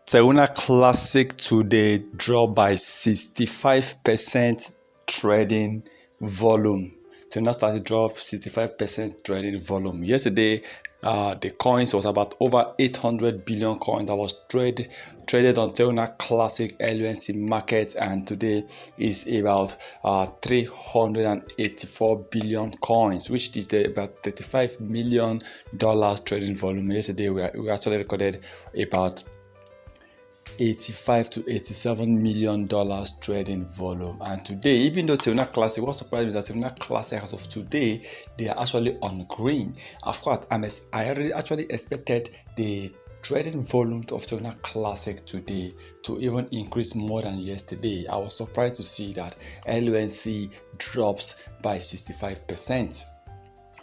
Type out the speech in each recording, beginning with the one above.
Terra Classic today dropped by 65% trading volume. Terra Classic dropped 65% trading volume. Yesterday, the coins was about over 800 billion coins that was traded on Terra Classic LUNC market, and today is about 384 billion coins, which is about $35 million trading volume. Yesterday, we actually recorded about 85 to 87 million dollars trading volume. And today, even though Terra Classic, what surprised me is that Terra Classic as of today, they are actually on green. Of course, I already actually expected the trading volume of Terra Classic today to even increase more than yesterday. I was surprised to see that LUNC drops by 65%.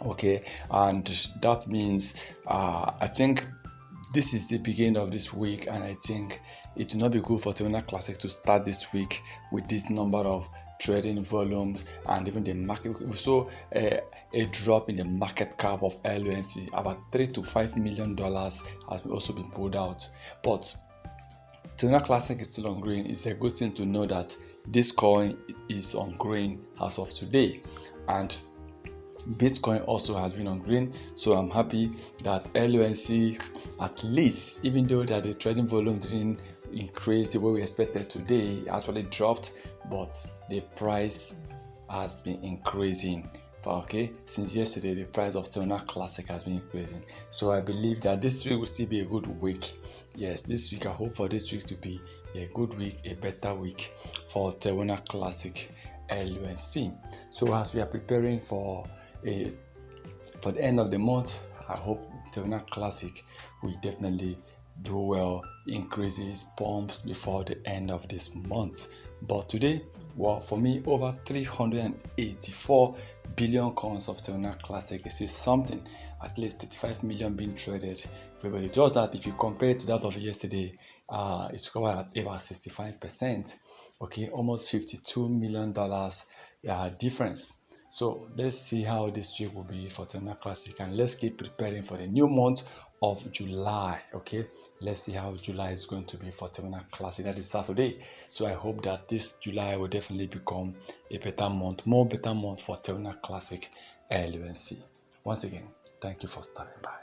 Okay, and that means I think this is the beginning of this week, and I think it will not be good for Terra Classic to start this week with this number of trading volumes. And even the market, we saw a drop in the market cap of LUNC. About $3 to $5 million has also been pulled out, but Terra Classic is still on green. It's a good thing to know that this coin is on green as of today, and Bitcoin also has been on green. So I'm happy that LUNC, at least, even though that the trading volume didn't increase the way we expected today, actually dropped, but the price has been increasing. Okay, since yesterday the price of Terra Classic has been increasing. So I believe that this week will still be a good week. Yes, this week, I hope for this week to be a good week, a better week for Terra Classic LUNC. So as we are preparing for the end of the month, I hope Terra Classic will definitely do well, increases, pumps before the end of this month. But today, well, for me, over 384 billion coins of Terra Classic is something. At least 35 million being traded. But just that, if you compare it to that of yesterday, it's covered at about 65%. Okay, almost $52 million difference. So let's see how this week will be for Terra Classic, and let's keep preparing for the new month of July. Okay, let's see how July is going to be for Terra Classic. That is Saturday. So I hope that this July will definitely become a better month, more better month for Terra Classic LUNC. Once again, thank you for stopping by.